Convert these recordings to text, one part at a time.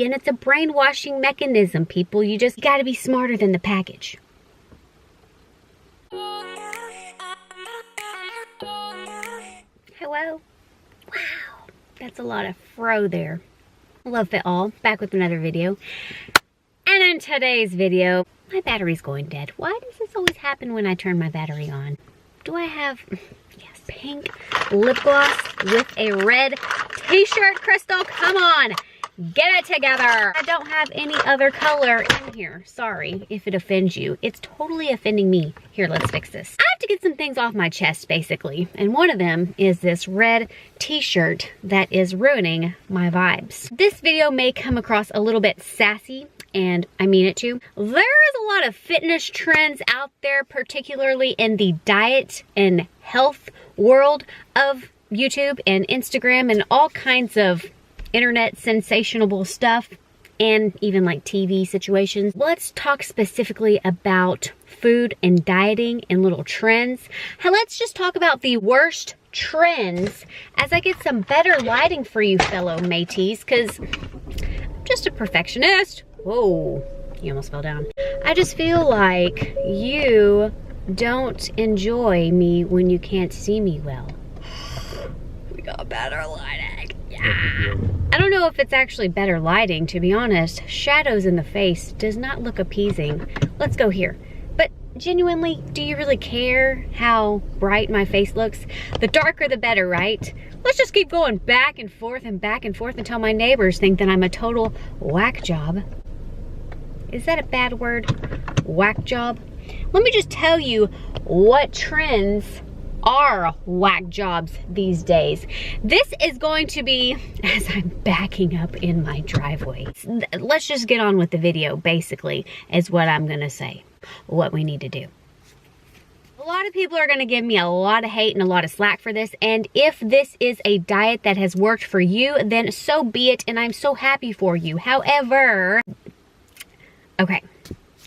And it's a brainwashing mechanism, people. You just gotta be smarter than the package. Hello? Wow, that's a lot of fro there. Luvfitall, back with another video. And in today's video, my battery's going dead. Why does this always happen when I turn my battery on? Do I have, yes, pink lip gloss with a red t-shirt, Crystal? Come on, get it together. I don't have any other color in here. Sorry if it offends you. It's totally offending me. Here, let's fix this. I have to get some things off my chest, basically. And one of them is this red t-shirt that is ruining my vibes. This video may come across a little bit sassy, and I mean it to. There is a lot of fitness trends out there, particularly in the diet and health world of YouTube and Instagram and all kinds of internet sensational stuff, and even like TV situations. Let's talk specifically about food and dieting and little trends. Let's just talk about the worst trends as I get some better lighting for you fellow mateys, because I'm just a perfectionist. Whoa, you almost fell down. I just feel like you don't enjoy me when you can't see me well. We got better lighting. Yeah. I don't know if it's actually better lighting, to be honest. Shadows in the face does not look appeasing. Let's go here. But genuinely, do you really care how bright my face looks? The darker the better, right? Let's just keep going back and forth until my neighbors think that I'm a total whack job. Is that a bad word? Whack job? Let me just tell you what trends are whack jobs these days. This is going to be, as I'm backing up in my driveway. Let's just get on with the video, basically, is what I'm gonna say. What we need to do. A lot of people are gonna give me a lot of hate and a lot of slack for this, and if this is a diet that has worked for you, then so be it, and I'm so happy for you. However, okay,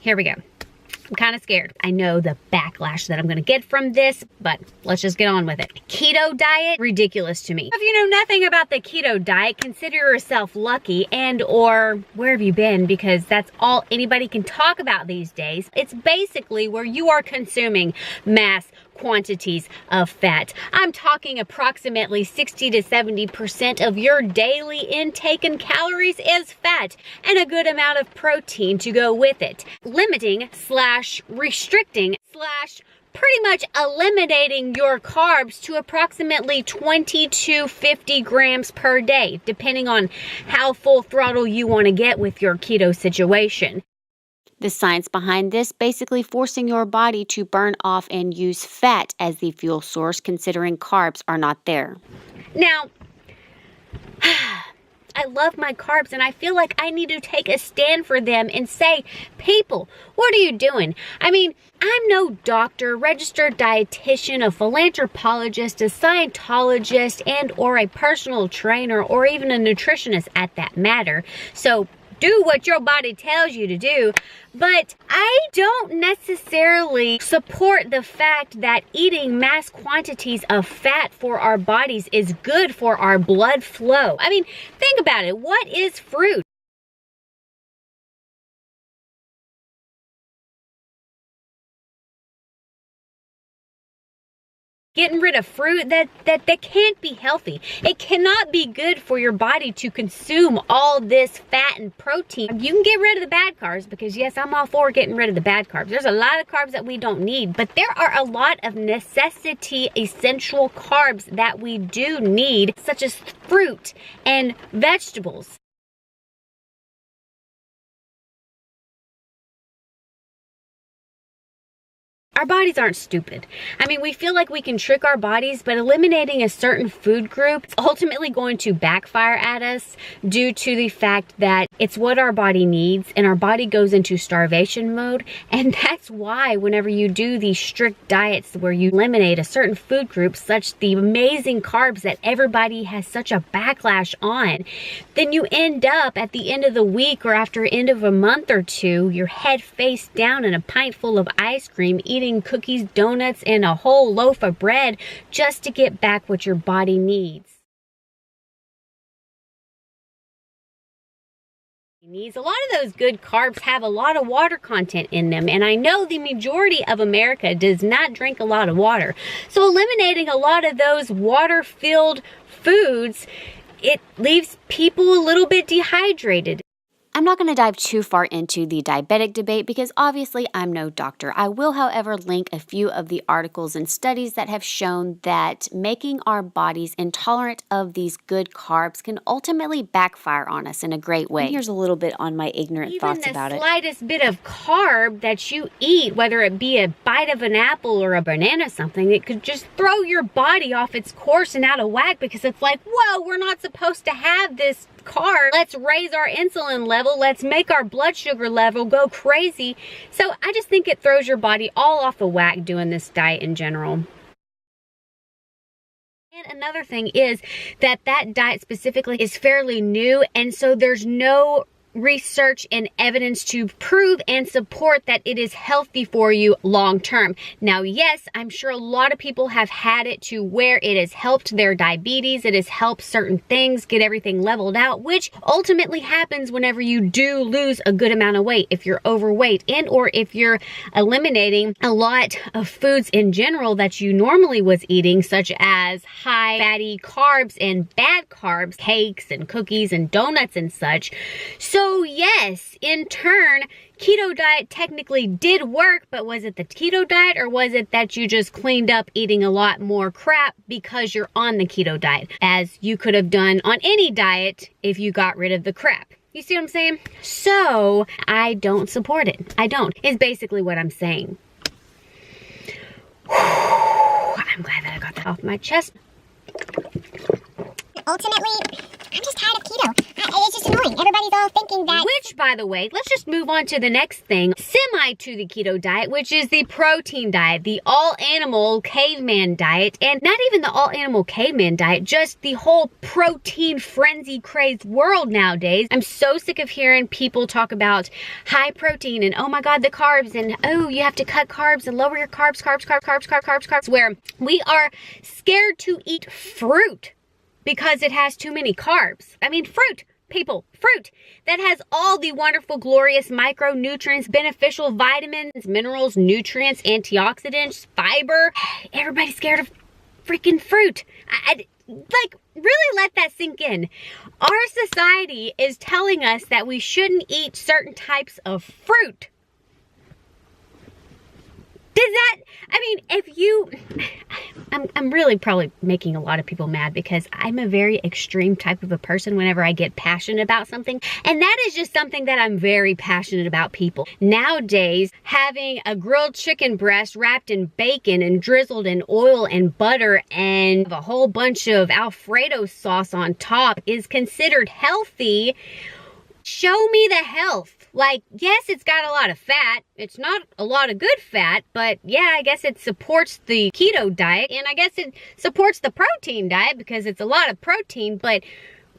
here we go. I'm kind of scared. I know the backlash that I'm gonna get from this, but let's just get on with it. Keto diet, ridiculous to me. If you know nothing about the keto diet, consider yourself lucky, and or where have you been, because that's all anybody can talk about these days. It's basically where you are consuming mass quantities of fat. I'm talking approximately 60 to 70% of your daily intake in calories is fat, and a good amount of protein to go with it. Limiting slash restricting slash pretty much eliminating your carbs to approximately 20 to 50 grams per day, depending on how full throttle you want to get with your keto situation. The science behind this, basically forcing your body to burn off and use fat as the fuel source, considering carbs are not there. Now, I love my carbs, and I feel like I need to take a stand for them and say, people, what are you doing? I mean, I'm no doctor, registered dietitian, a philanthropologist, a Scientologist, and or a personal trainer, or even a nutritionist at that matter. So do what your body tells you to do, but I don't necessarily support the fact that eating mass quantities of fat for our bodies is good for our blood flow. I mean, think about it. What is fruit? Getting rid of fruit, that can't be healthy. It cannot be good for your body to consume all this fat and protein. You can get rid of the bad carbs, because yes, I'm all for getting rid of the bad carbs. There's a lot of carbs that we don't need, but there are a lot of necessity essential carbs that we do need, such as fruit and vegetables. Our bodies aren't stupid. I mean, we feel like we can trick our bodies, but eliminating a certain food group is ultimately going to backfire at us due to the fact that it's what our body needs, and our body goes into starvation mode. And that's why whenever you do these strict diets where you eliminate a certain food group, such the amazing carbs that everybody has such a backlash on, then you end up at the end of the week or after end of a month or two, your head face down in a pint full of ice cream, eating cookies, donuts, and a whole loaf of bread just to get back what your body needs. A lot of those good carbs have a lot of water content in them, and I know the majority of America does not drink a lot of water. So eliminating a lot of those water-filled foods, it leaves people a little bit dehydrated. I'm not going to dive too far into the diabetic debate because obviously I'm no doctor. I will, however, link a few of the articles and studies that have shown that making our bodies intolerant of these good carbs can ultimately backfire on us in a great way. Here's a little bit on my ignorant thoughts about it. Even the slightest bit of carb that you eat, whether it be a bite of an apple or a banana, something, it could just throw your body off its course and out of whack because it's like, whoa, we're not supposed to have this carb. Let's raise our insulin level. Let's make our blood sugar level go crazy. So I just think it throws your body all off the whack doing this diet in general. And another thing is that diet specifically is fairly new, and so there's no research and evidence to prove and support that it is healthy for you long term. Now, yes, I'm sure a lot of people have had it to where it has helped their diabetes, it has helped certain things get everything leveled out, which ultimately happens whenever you do lose a good amount of weight, if you're overweight and or if you're eliminating a lot of foods in general that you normally was eating, such as high fatty carbs and bad carbs, cakes and cookies and donuts and such. So yes, in turn, keto diet technically did work, but was it the keto diet or was it that you just cleaned up eating a lot more crap because you're on the keto diet, as you could have done on any diet if you got rid of the crap? You see what I'm saying? So I don't support it. I don't, is basically what I'm saying. I'm glad that I got that off my chest. Ultimately, I'm just tired of keto. It's just annoying. Everybody's all thinking that. Which, by the way, let's just move on to the next thing, semi to the keto diet, which is the protein diet, the all-animal caveman diet, and not even the all-animal caveman diet, just the whole protein frenzy crazed world nowadays. I'm so sick of hearing people talk about high protein and oh my God, the carbs, and oh, you have to cut carbs and lower your carbs, where we are scared to eat fruit because it has too many carbs. I mean, fruit, people, fruit that has all the wonderful, glorious micronutrients, beneficial vitamins, minerals, nutrients, antioxidants, fiber. Everybody's scared of freaking fruit. Like, really let that sink in. Our society is telling us that we shouldn't eat certain types of fruit. Does that, I mean, if you, I'm really probably making a lot of people mad because I'm a very extreme type of a person whenever I get passionate about something. And that is just something that I'm very passionate about, people. Nowadays, having a grilled chicken breast wrapped in bacon and drizzled in oil and butter and a whole bunch of Alfredo sauce on top is considered healthy. Show me the health. Like, yes, it's got a lot of fat. It's not a lot of good fat, but yeah, I guess it supports the keto diet, and I guess it supports the protein diet because it's a lot of protein, but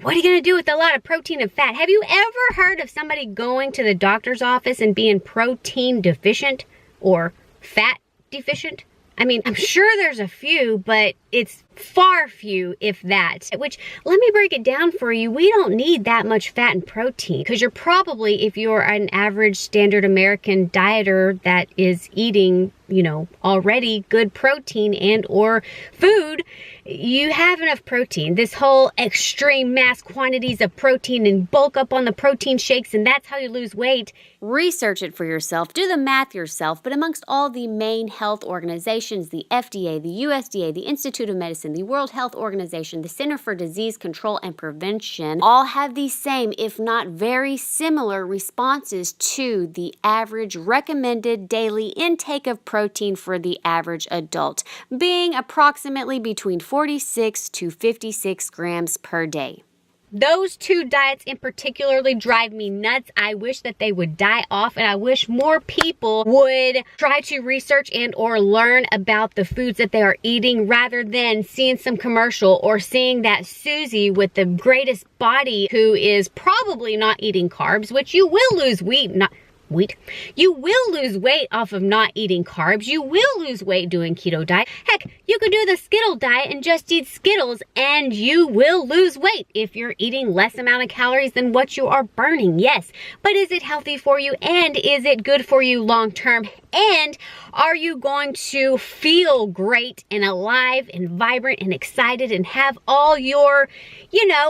what are you gonna do with a lot of protein and fat? Have you ever heard of somebody going to the doctor's office and being protein deficient or fat deficient? I mean, I'm sure there's a few, but it's far few, if that. Which, let me break it down for you. We don't need that much fat and protein because you're probably, if you're an average standard American dieter that is eating, you know, already good protein and or food, you have enough protein. This whole extreme mass quantities of protein and bulk up on the protein shakes and that's how you lose weight. Research it for yourself, do the math yourself, but amongst all the main health organizations, the FDA, the USDA, the Institute of Medicine, the World Health Organization, the Center for Disease Control and Prevention, all have the same, if not very similar, responses to the average recommended daily intake of protein for the average adult, being approximately between 46 to 56 grams per day. Those two diets in particularly drive me nuts. I wish that they would die off, and I wish more people would try to research and or learn about the foods that they are eating rather than seeing some commercial or seeing that Susie with the greatest body who is probably not eating carbs, which you will lose weight, wheat. You will lose weight off of not eating carbs. You will lose weight doing keto diet. Heck, you could do the Skittle diet and just eat Skittles and you will lose weight if you're eating less amount of calories than what you are burning. Yes, but is it healthy for you and is it good for you long term? And are you going to feel great and alive and vibrant and excited and have all your,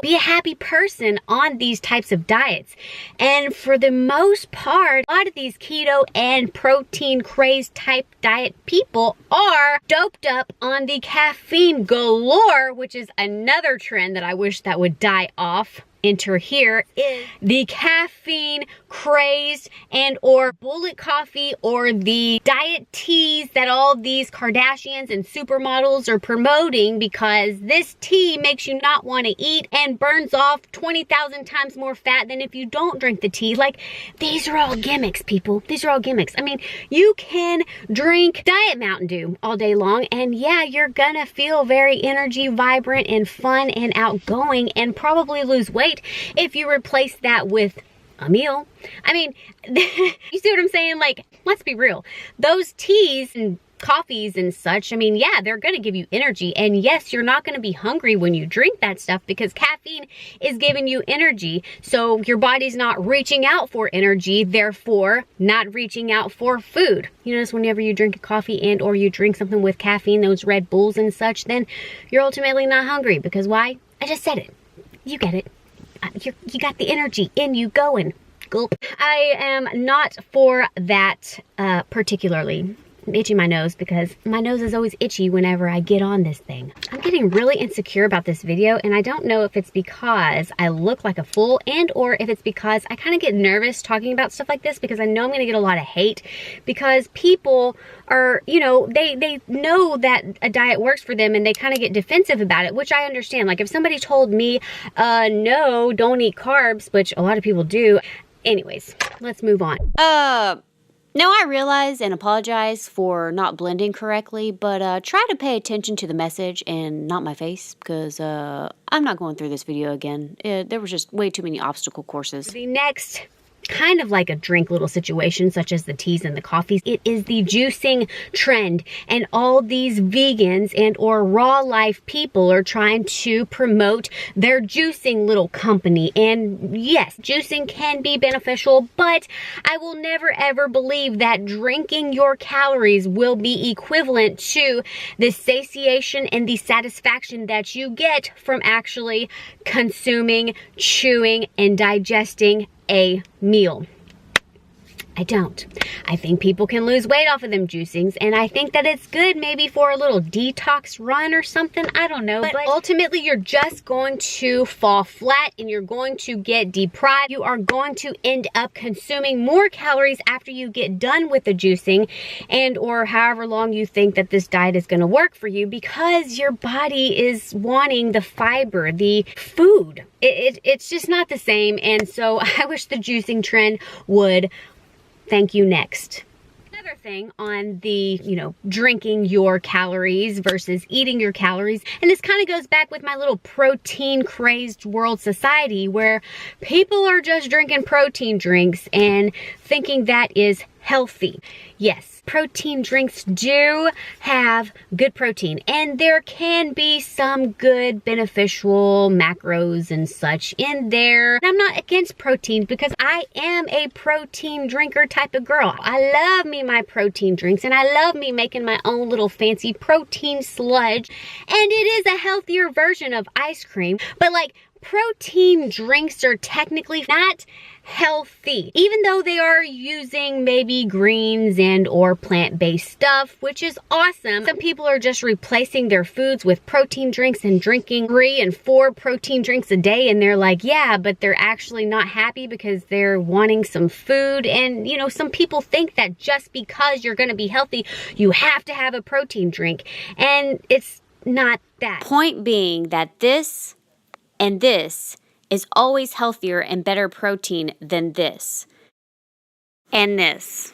be a happy person on these types of diets? And for the most part, a lot of these keto and protein crazed type diet people are doped up on the caffeine galore, which is another trend that I wish that would die off. Enter here is the caffeine crazed and or bullet coffee or the diet teas that all these Kardashians and supermodels are promoting, because this tea makes you not want to eat and burns off 20,000 times more fat than if you don't drink the tea. Like, these are all gimmicks, people. These are all gimmicks. I mean, you can drink Diet Mountain Dew all day long and yeah, you're gonna feel very energy, vibrant and fun and outgoing and probably lose weight if you replace that with a meal. I mean, you see what I'm saying? Like, let's be real. Those teas and coffees and such, I mean, yeah, they're gonna give you energy. And yes, you're not gonna be hungry when you drink that stuff because caffeine is giving you energy. So your body's not reaching out for energy, therefore not reaching out for food. You notice whenever you drink a coffee and or you drink something with caffeine, those Red Bulls and such, then you're ultimately not hungry. Because why? I just said it. You get it. You got the energy in you going. Gulp. I am not for that particularly. I'm itching my nose because my nose is always itchy whenever I get on this thing. I'm getting really insecure about this video, and I don't know if it's because I look like a fool and or if it's because I kind of get nervous talking about stuff like this because I know I'm going to get a lot of hate because people are, they know that a diet works for them and they kind of get defensive about it, which I understand. Like if somebody told me, no, don't eat carbs, which a lot of people do. Anyways, let's move on. No, I realize and apologize for not blending correctly, but try to pay attention to the message and not my face, because I'm not going through this video again. There was just way too many obstacle courses. The next kind of like a drink little situation, such as the teas and the coffees, it is the juicing trend, and all these vegans and or raw life people are trying to promote their juicing little company. And yes, juicing can be beneficial, but I will never ever believe that drinking your calories will be equivalent to the satiation and the satisfaction that you get from actually consuming, chewing, and digesting a meal. I don't. I think people can lose weight off of them juicings, and I think that it's good maybe for a little detox run or something. I don't know. But ultimately, you're just going to fall flat and you're going to get deprived. You are going to end up consuming more calories after you get done with the juicing and or however long you think that this diet is going to work for you, because your body is wanting the fiber, the food. It's just not the same. And so I wish the juicing trend would. Thank you. Next. Another thing on the, drinking your calories versus eating your calories. And this kind of goes back with my little protein crazed world society where people are just drinking protein drinks and thinking that is healthy. Yes, protein drinks do have good protein, and there can be some good beneficial macros and such in there. I'm not against protein because I am a protein drinker type of girl. I love me my protein drinks, and I love me making my own little fancy protein sludge, and it is a healthier version of ice cream, but like protein drinks are technically not healthy, even though they are using maybe greens and or plant-based stuff, which is awesome. Some people are just replacing their foods with protein drinks and drinking 3 and 4 protein drinks a day, and they're like, yeah, but they're actually not happy because they're wanting some food. And some people think that just because you're going to be healthy, you have to have a protein drink, and it's not that. Point being that this and this is always healthier and better protein than this and this.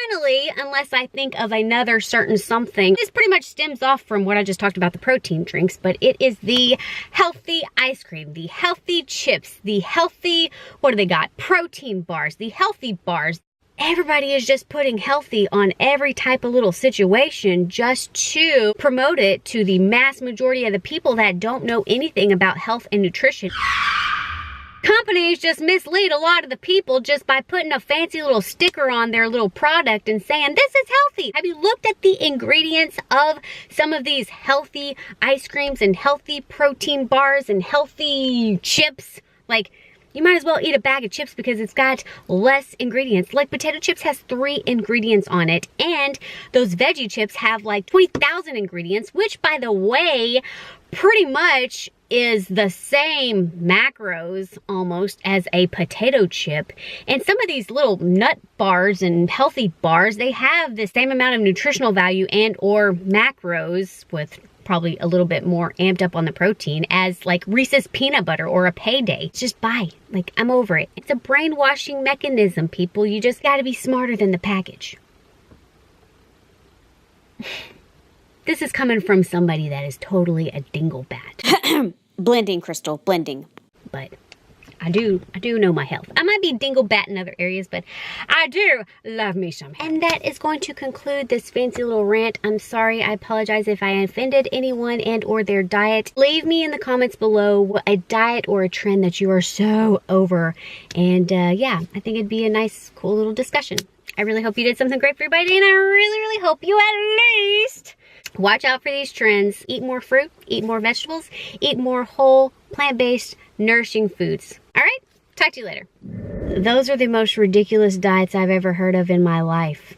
finally, unless I think of another certain something, this pretty much stems off from what I just talked about, the protein drinks, but it is the healthy ice cream, the healthy chips, the healthy, what do they got? Protein bars, the healthy bars. Everybody is just putting healthy on every type of little situation just to promote it to the mass majority of the people that don't know anything about health and nutrition. Companies just mislead a lot of the people just by putting a fancy little sticker on their little product and saying, this is healthy. Have you looked at the ingredients of some of these healthy ice creams and healthy protein bars and healthy chips? Like, you might as well eat a bag of chips because it's got less ingredients. Like, potato chips has 3 ingredients on it, and those veggie chips have like 20,000 ingredients, which, by the way, pretty much is the same macros almost as a potato chip. And some of these little nut bars and healthy bars, they have the same amount of nutritional value and or macros, with probably a little bit more amped up on the protein, as like Reese's peanut butter or a Payday. Just buy. Like, I'm over it. It's a brainwashing mechanism, people. You just gotta be smarter than the package. This is coming from somebody that is totally a dinglebat. Blending, Crystal, blending. But I do know my health. I might be dinglebat in other areas, but I do love me some health. And that is going to conclude this fancy little rant. I'm sorry, I apologize if I offended anyone and or their diet. Leave me in the comments below a diet or a trend that you are so over. And yeah, I think it'd be a nice, cool little discussion. I really hope you did something great for your body, and I really hope you at least watch out for these trends. Eat more fruit, eat more vegetables, eat more whole, plant-based, nourishing foods. All right, talk to you later. Those are the most ridiculous diets I've ever heard of in my life.